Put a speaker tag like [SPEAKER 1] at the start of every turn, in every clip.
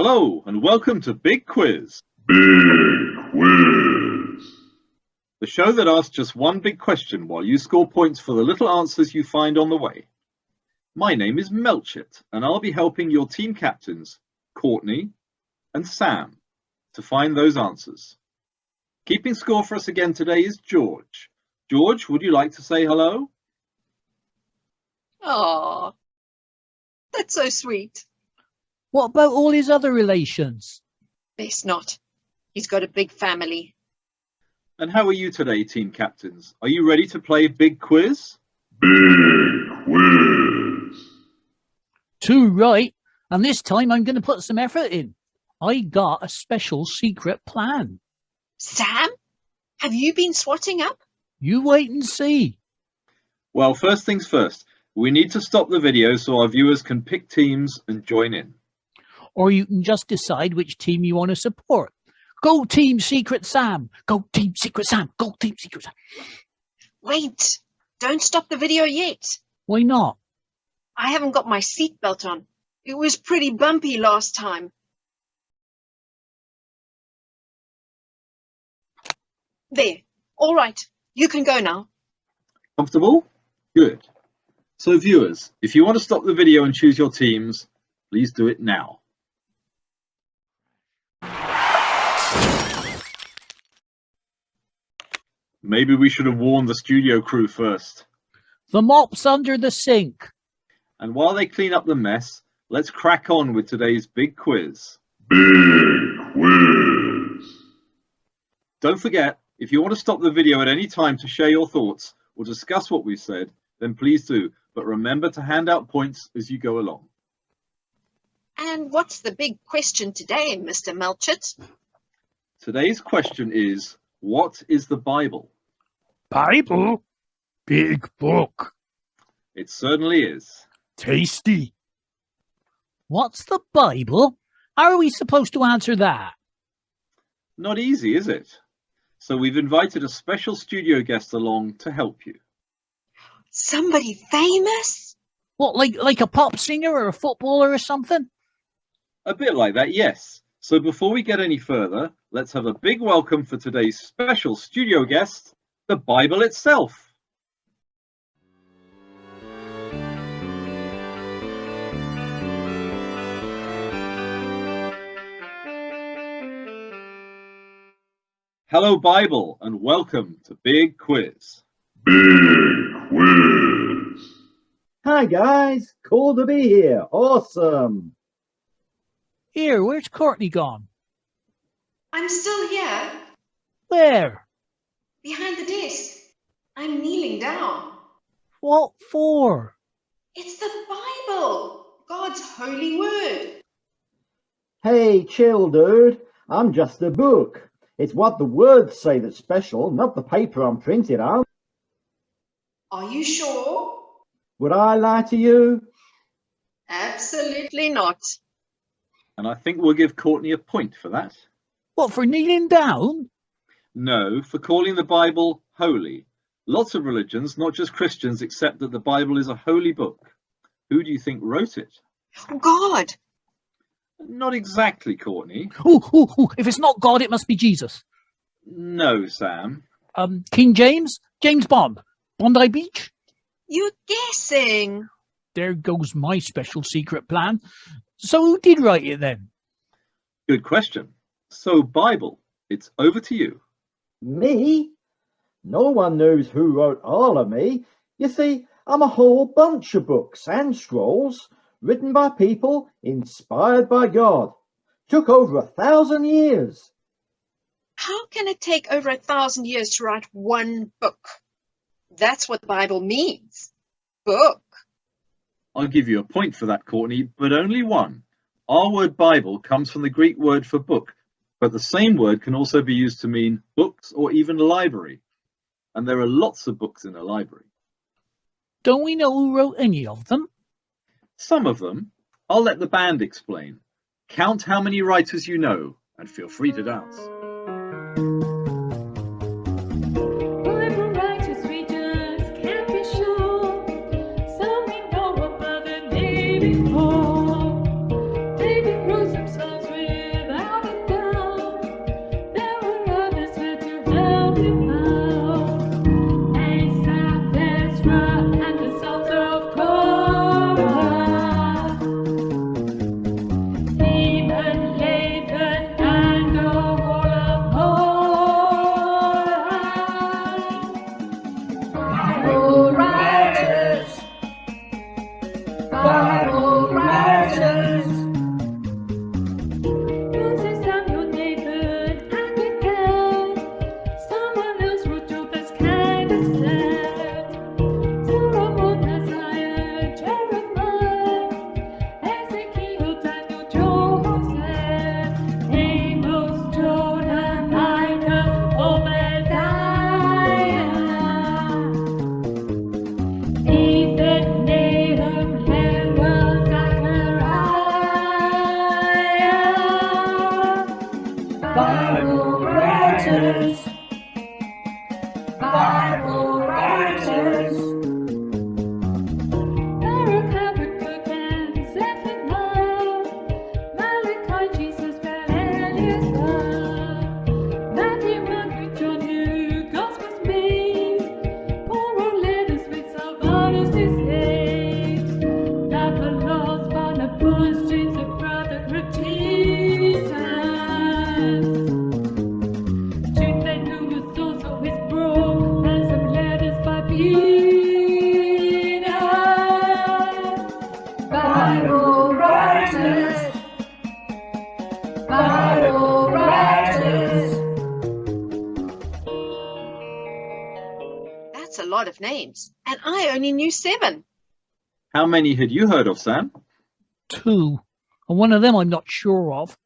[SPEAKER 1] Hello and welcome to Big Quiz.
[SPEAKER 2] Big Quiz.
[SPEAKER 1] The show that asks just one big question while you score points for the little answers you find on the way. My name is Mellchet and I'll be helping your team captains, Courtney and Sam, to find those answers. Keeping score for us again today is George. George, would you like to say hello?
[SPEAKER 3] Oh, that's so sweet.
[SPEAKER 4] What about all his other relations?
[SPEAKER 3] Best not. He's got a big family.
[SPEAKER 1] And how are you today, team captains? Are you ready to play Big Quiz?
[SPEAKER 2] Big Quiz.
[SPEAKER 4] Too right. And this time I'm going to put some effort in. I got a special secret plan.
[SPEAKER 3] Sam, have you been swatting up?
[SPEAKER 4] You wait and see.
[SPEAKER 1] Well, first things first. We need to stop the video so our viewers can pick teams and join in.
[SPEAKER 4] Or you can just decide which team you want to support. Go Team Secret Sam. Go Team Secret Sam. Go Team Secret Sam.
[SPEAKER 3] Wait, don't stop the video yet.
[SPEAKER 4] Why not?
[SPEAKER 3] I haven't got my seatbelt on. It was pretty bumpy last time. There. All right. You can go now.
[SPEAKER 1] Comfortable? Good. So viewers, if you want to stop the video and choose your teams, please do it now. Maybe we should have warned the studio crew first.
[SPEAKER 4] The mop's under the sink.
[SPEAKER 1] And while they clean up the mess, let's crack on with today's big quiz.
[SPEAKER 2] Big Quiz.
[SPEAKER 1] Don't forget, if you want to stop the video at any time to share your thoughts or discuss what we've said, then please do. But remember to hand out points as you go along.
[SPEAKER 3] And what's the big question today, Mr. Mellchet?
[SPEAKER 1] Today's question is, what is the Bible?
[SPEAKER 5] Bible? Big book.
[SPEAKER 1] It certainly is.
[SPEAKER 5] Tasty.
[SPEAKER 4] What's the Bible? How are we supposed to answer that?
[SPEAKER 1] Not easy, is it? So we've invited a special studio guest along to help you.
[SPEAKER 3] Somebody famous?
[SPEAKER 4] What, like a pop singer or a footballer or something?
[SPEAKER 1] A bit like that, yes. So before we get any further, let's have a big welcome for today's special studio guest, the Bible itself. Hello, Bible, and welcome to Big Quiz.
[SPEAKER 2] Big Quiz.
[SPEAKER 6] Hi guys, cool to be here. Awesome.
[SPEAKER 4] Here, where's Courtney gone?
[SPEAKER 3] I'm still here,
[SPEAKER 4] Where?
[SPEAKER 3] behind the desk. I'm kneeling down.
[SPEAKER 4] What for?
[SPEAKER 3] It's the Bible, God's holy word.
[SPEAKER 6] Hey, chill, dude. I'm just a book. It's what the words say that's special, not the paper I'm printed on.
[SPEAKER 3] Are you sure?
[SPEAKER 6] Would I lie to you?
[SPEAKER 3] Absolutely not.
[SPEAKER 1] And I think we'll give Courtney a point for that.
[SPEAKER 4] What, for kneeling down?
[SPEAKER 1] No, for calling the Bible holy. Lots of religions, not just Christians, accept that the Bible is a holy book. Who do you think wrote it?
[SPEAKER 3] God.
[SPEAKER 1] Not exactly, Courtney.
[SPEAKER 4] Ooh, if it's not God, it must be Jesus.
[SPEAKER 1] No, Sam.
[SPEAKER 4] King James? James Bond? Bondi Beach?
[SPEAKER 3] You're guessing.
[SPEAKER 4] There goes my special secret plan. So who did write it then?
[SPEAKER 1] Good question. So, Bible, it's over to you.
[SPEAKER 6] Me? No one knows who wrote all of me. You see, I'm a whole bunch of books and scrolls written by people inspired by God. Took over 1,000 years.
[SPEAKER 3] How can it take over 1,000 years to write one book? That's what the Bible means. Book.
[SPEAKER 1] I'll give you a point for that, Courtney, but only one. Our word Bible comes from the Greek word for book, but the same word can also be used to mean books or even library. And there are lots of books in a library.
[SPEAKER 4] Don't we know who wrote any of them?
[SPEAKER 1] Some of them. I'll let the band explain. Count how many writers you know and feel free to dance.
[SPEAKER 7] Bible writers, we just can't be sure. Some we know about the name Paul. David wrote some songs with writers. Bible writers. Habakkuk and Zephaniah, Malachi, Jesus, Matthew, Margaret, John, Luke, Gospels made, Paul wrote letters with Silvanus his aid. Now the lost Barnabas, James, the brother of Jesus. Jude then, who was also his bro, and some letters by Peter. Bible writers. Bible writers.
[SPEAKER 3] That's a lot of names, and I only knew 7.
[SPEAKER 1] How many had you heard of, Sam?
[SPEAKER 4] 2. And one of them I'm not sure of.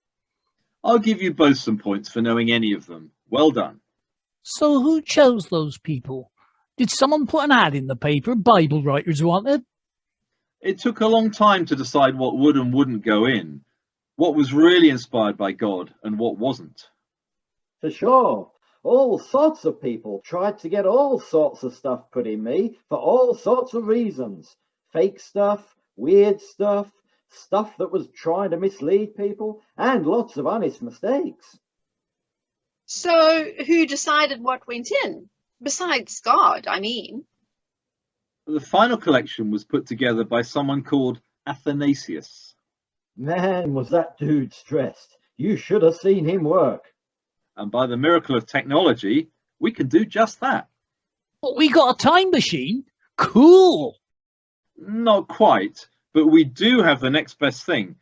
[SPEAKER 1] I'll give you both some points for knowing any of them. Well done.
[SPEAKER 4] So who chose those people? Did someone put an ad in the paper Bible writers wanted?
[SPEAKER 1] It took a long time to decide what would and wouldn't go in, what was really inspired by God and what wasn't.
[SPEAKER 6] For sure. All sorts of people tried to get all sorts of stuff put in me for all sorts of reasons. Fake stuff, weird stuff, stuff that was trying to mislead people, and lots of honest mistakes.
[SPEAKER 3] So who decided what went in? Besides God, I mean.
[SPEAKER 1] The final collection was put together by someone called Athanasius.
[SPEAKER 6] Man, was that dude stressed. You should have seen him work.
[SPEAKER 1] And by the miracle of technology, we can do just that.
[SPEAKER 4] But we got a time machine? Cool!
[SPEAKER 1] Not quite, but we do have the next best thing.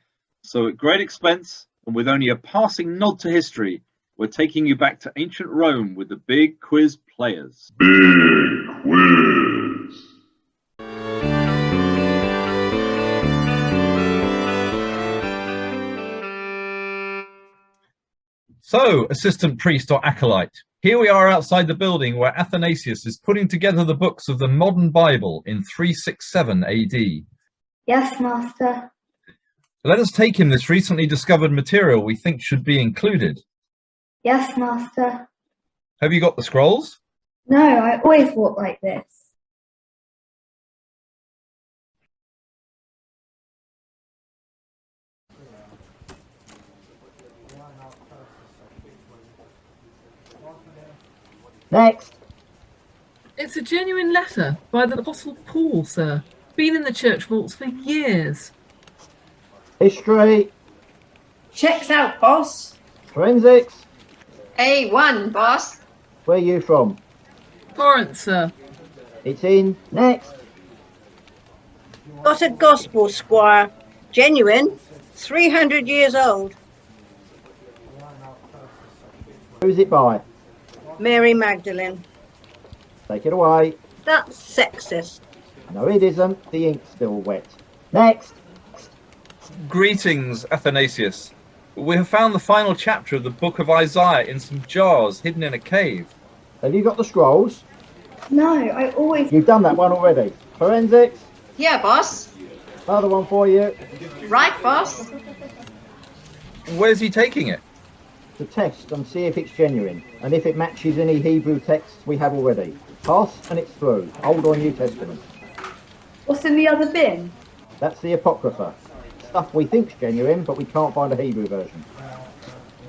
[SPEAKER 1] So at great expense, and with only a passing nod to history, we're taking you back to ancient Rome with the big quiz players.
[SPEAKER 2] Big quiz.
[SPEAKER 8] So, assistant priest or acolyte, here we are outside the building where Athanasius is putting together the books of the modern Bible in 367 AD.
[SPEAKER 9] Yes, Master.
[SPEAKER 8] Let us take him this recently discovered material we think should be included.
[SPEAKER 9] Yes, Master.
[SPEAKER 8] Have you got the scrolls?
[SPEAKER 9] No, I always walk like this.
[SPEAKER 6] Next.
[SPEAKER 10] It's a genuine letter by the Apostle Paul, sir. Been in the church vaults for years.
[SPEAKER 6] History.
[SPEAKER 11] Checks out, boss.
[SPEAKER 6] Forensics.
[SPEAKER 3] A1, boss.
[SPEAKER 6] Where are you from?
[SPEAKER 10] Florence, sir.
[SPEAKER 6] It's in. Next.
[SPEAKER 11] Got a gospel, squire. Genuine. 300 years old.
[SPEAKER 6] Who's it by?
[SPEAKER 11] Mary Magdalene.
[SPEAKER 6] Take it away.
[SPEAKER 11] That's sexist.
[SPEAKER 6] No, it isn't. The ink's still wet. Next.
[SPEAKER 8] Greetings, Athanasius. We have found the final chapter of the book of Isaiah in some jars hidden in a cave.
[SPEAKER 6] Have you got the scrolls?
[SPEAKER 9] No, I always...
[SPEAKER 6] You've done that one already. Forensics.
[SPEAKER 3] Yeah, boss.
[SPEAKER 6] Another one for you.
[SPEAKER 3] Right, boss.
[SPEAKER 8] Where's he taking it?
[SPEAKER 6] To test and see if it's genuine, and if it matches any Hebrew texts we have already. Pass and it's through. Old or New Testament.
[SPEAKER 9] What's in the other bin?
[SPEAKER 6] That's the Apocrypha. Stuff we think's genuine, but we can't find a Hebrew version.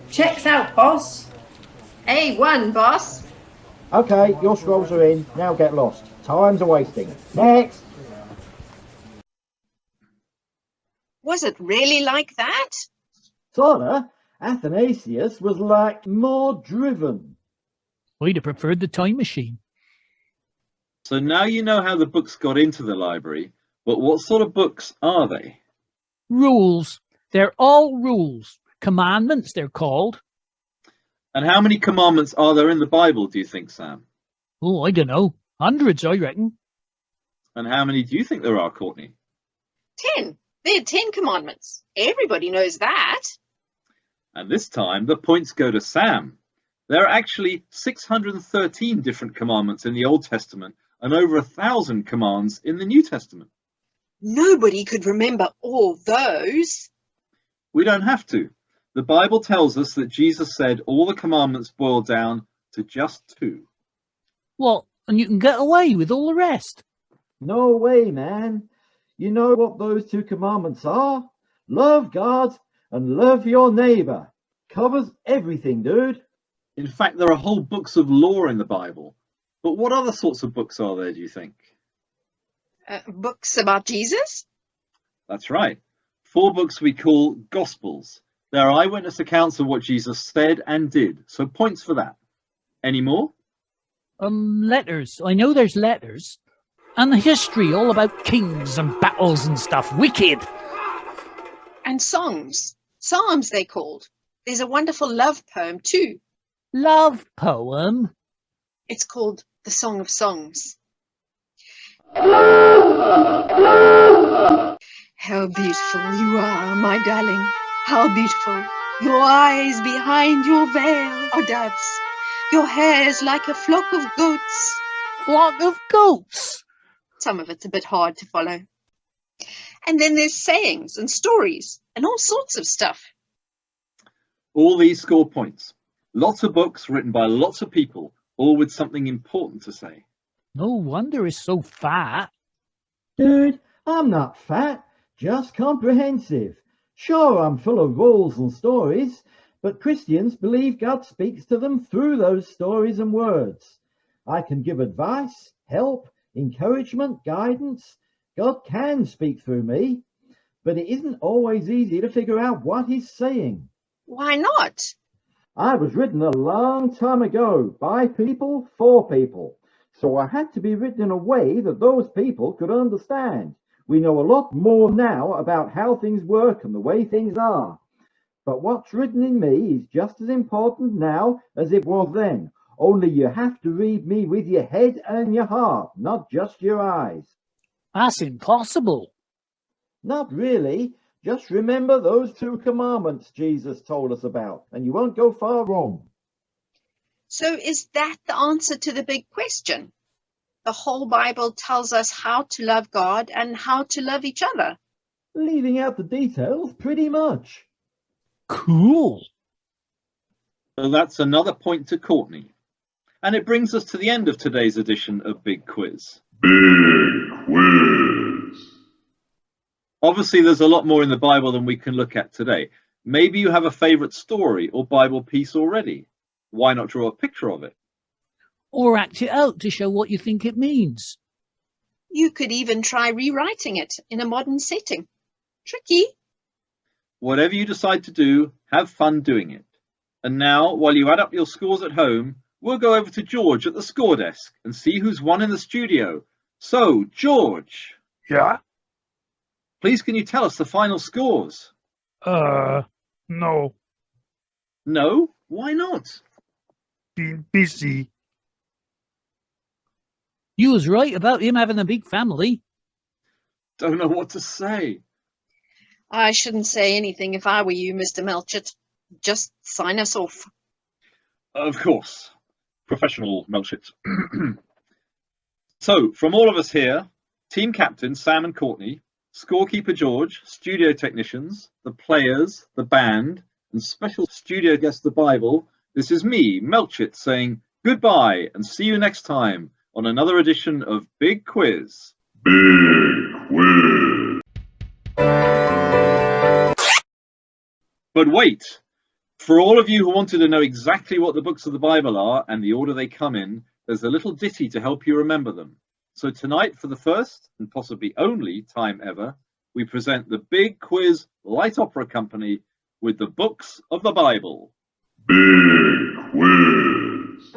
[SPEAKER 11] Checks out, boss.
[SPEAKER 3] A1, boss.
[SPEAKER 6] Okay, your scrolls are in. Now get lost. Time's a wasting. Next.
[SPEAKER 3] Was it really like that?
[SPEAKER 6] Sorta. Athanasius was like more driven.
[SPEAKER 4] I'd have preferred the time machine.
[SPEAKER 1] So now you know how the books got into the library, but what sort of books are they?
[SPEAKER 4] Rules. They're all rules. Commandments, they're called.
[SPEAKER 1] And how many commandments are there in the Bible, do you think, Sam?
[SPEAKER 4] Oh, I don't know. Hundreds, I reckon.
[SPEAKER 1] And how many do you think there are, Courtney?
[SPEAKER 3] 10. There are 10 commandments. Everybody knows that.
[SPEAKER 1] And this time the points go to Sam. There are actually 613 different commandments in the Old Testament and over 1,000 commands in the New Testament.
[SPEAKER 3] Nobody could remember all those.
[SPEAKER 1] We don't have to. The Bible tells us that Jesus said all the commandments boil down to just 2.
[SPEAKER 4] What? And you can get away with all the rest?
[SPEAKER 6] No way, man. You know what those 2 commandments are? Love God and love your neighbor. Covers everything, dude.
[SPEAKER 1] In fact, there are whole books of law in the Bible. But what other sorts of books are there, do you think?
[SPEAKER 3] Books about Jesus?
[SPEAKER 1] That's right. 4 books we call Gospels. They're eyewitness accounts of what Jesus said and did. So points for that. Any more?
[SPEAKER 4] Letters. I know there's letters. And the history, all about kings and battles and stuff. Wicked.
[SPEAKER 3] And songs. Psalms, they're called. There's a wonderful love poem, too.
[SPEAKER 4] Love poem?
[SPEAKER 3] It's called The Song of Songs. How beautiful you are, my darling. How beautiful. Your eyes behind your veil are doves. Your hair is like a flock of goats.
[SPEAKER 4] Flock of goats?
[SPEAKER 3] Some of it's a bit hard to follow. And then there's sayings and stories and all sorts of stuff.
[SPEAKER 1] All these score points. Lots of books written by lots of people, all with something important to say.
[SPEAKER 4] No wonder it's so fat.
[SPEAKER 6] Dude, I'm not fat, just comprehensive. Sure, I'm full of rules and stories, but Christians believe God speaks to them through those stories and words. I can give advice, help, encouragement, guidance. God can speak through me, but it isn't always easy to figure out what he's saying.
[SPEAKER 3] Why not?
[SPEAKER 6] I was written a long time ago by people for people, so I had to be written in a way that those people could understand. We know a lot more now about how things work and the way things are. But what's written in me is just as important now as it was then. Only you have to read me with your head and your heart, not just your eyes.
[SPEAKER 4] That's impossible.
[SPEAKER 6] Not really. Just remember those 2 commandments Jesus told us about, and you won't go far wrong.
[SPEAKER 3] So is that the answer to the big question? The whole Bible tells us how to love God and how to love each other.
[SPEAKER 6] Leaving out the details, pretty much.
[SPEAKER 4] Cool.
[SPEAKER 1] So that's another point to Courtney. And it brings us to the end of today's edition of Big Quiz.
[SPEAKER 2] Big Quiz.
[SPEAKER 1] Obviously, there's a lot more in the Bible than we can look at today. Maybe you have a favorite story or Bible piece already. Why not draw a picture of it?
[SPEAKER 4] Or act it out to show what you think it means.
[SPEAKER 3] You could even try rewriting it in a modern setting. Tricky.
[SPEAKER 1] Whatever you decide to do, have fun doing it. And now, while you add up your scores at home, we'll go over to George at the score desk and see who's won in the studio. So, George.
[SPEAKER 5] Yeah?
[SPEAKER 1] Please, can you tell us the final scores?
[SPEAKER 5] No.
[SPEAKER 1] No? Why not?
[SPEAKER 5] Been busy.
[SPEAKER 4] You was right about him having a big family.
[SPEAKER 1] Don't know what to say.
[SPEAKER 3] I shouldn't say anything if I were you, Mr. Mellchet. Just sign us off.
[SPEAKER 1] Of course. Professional Mellchet. So, from all of us here, team captains Sam and Courtney, scorekeeper George, studio technicians, the players, the band, and special studio guest the Bible, this is me, Mellchet, saying goodbye and see you next time on another edition of Big Quiz.
[SPEAKER 2] Big Quiz.
[SPEAKER 1] But wait, for all of you who wanted to know exactly what the books of the Bible are and the order they come in, there's a little ditty to help you remember them. So tonight, for the first and possibly only time ever, we present the Big Quiz Light Opera Company with the books of the Bible.
[SPEAKER 2] Big Quiz.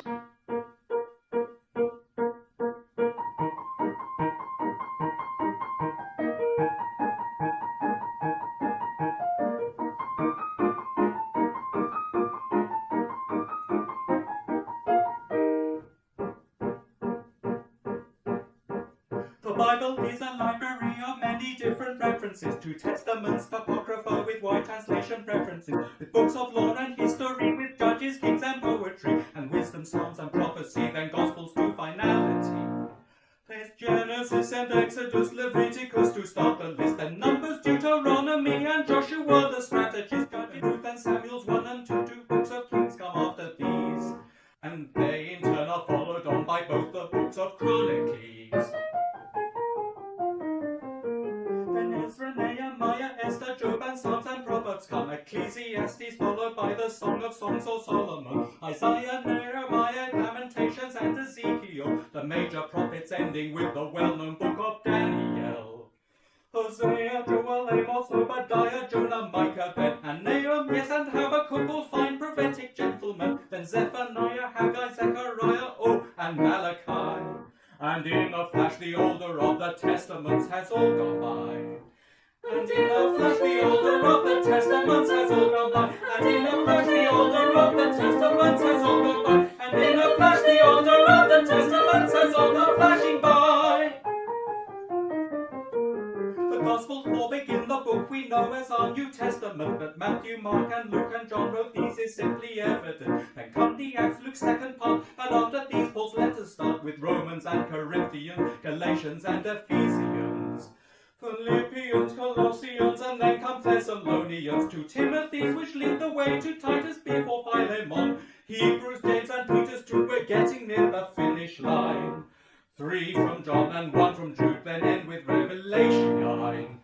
[SPEAKER 12] The Bible is a library of many different references to testaments, apocrypha with wide translation preferences, with books of law and history, with judges, kings and poetry, and wisdom, psalms and prophecy, then gospels to finality. There's Genesis and Exodus, Leviticus to start the list, and Numbers, Deuteronomy and Joshua, the strategist, Judges, Ruth and Samuel, They in turn are followed on by both the books of Chronicles. Then Ezra, Nehemiah, Esther, Job, and Psalms and Proverbs come. Ecclesiastes followed by the Song of Songs or Solomon. Isaiah, Nehemiah, Lamentations, and Ezekiel. The major prophets ending with the well-known book of Daniel. Hosea, Joel, Amos, Obadiah, Jonah, Micah, then, and Nahum, yes, and Habakkuk, all fine prophetic gentlemen. Then Zephaniah, Haggai, Zechariah, oh, and Malachi. And in a flash the older of the Testaments has all gone by. And in a flash the older of the Testaments has all gone by. And in a flash the older of the Testaments has all gone by. And in a flash the older of the Testaments has all gone flashing by. The Gospels all begin the book we know as our New Testament. That Matthew, Mark, and Luke, and John wrote these is simply evident. Then come the Acts, Luke's second part, and after these Paul's letters start with Romans and Corinthians, Galatians and Ephesians, Philippians, Colossians, and then come Thessalonians, 2 Timothy's, which lead the way to Titus before Philemon, Hebrews, James, and Peter's 2, we're getting near the finish line. 3 from John and 1 from Jude, then end with Revelation.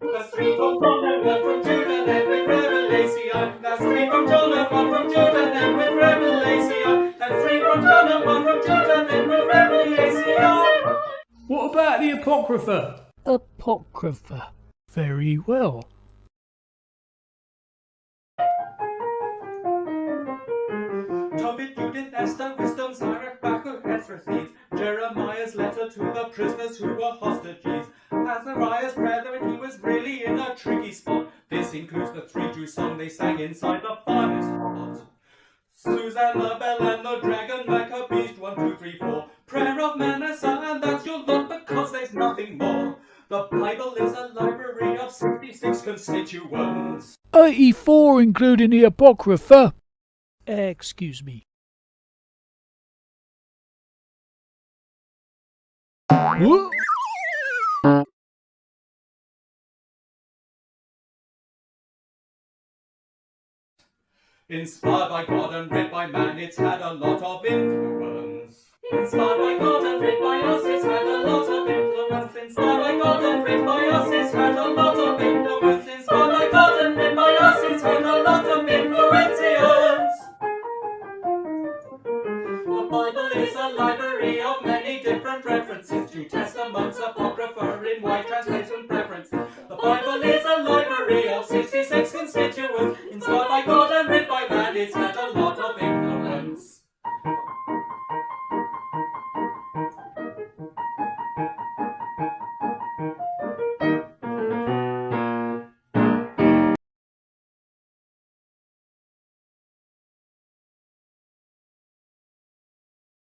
[SPEAKER 12] That's 3 from John and 1 from Jude, and end with Revelation. That's 3 from John and 1 from Jude, and end with Revelation. That's 3 from John and 1 from Jude, and end with Revelation.
[SPEAKER 5] What about the Apocrypha?
[SPEAKER 4] Apocrypha. Very well.
[SPEAKER 12] Tobit, Judith, Esther, Wisdom, Sirach, Baruch, Ezra, Jeremiah's letter to the prisoners who were hostages, Azariah's prayer when he was really in a tricky spot. This includes the 3 Jews song they sang inside the furnace hot. Susanna, Bell, and the Dragon, Maccabees, 1, 2, 3, 4. Prayer of Manasseh, and that's your lot because there's nothing more. The Bible is a library of 66 constituents.
[SPEAKER 4] 84 including the Apocrypha. Excuse me. What?
[SPEAKER 12] Inspired by God and read by man, it's had a lot of influence. Inspired by God and read by us, it's had a lot of influence. Inspired by God and read by us, it's had a lot of influence. Inspired by God and read by us, it's had a lot of influence. The Bible is a library of many different references to Testaments, Apocrypha in white translation preferences. The Bible is a library of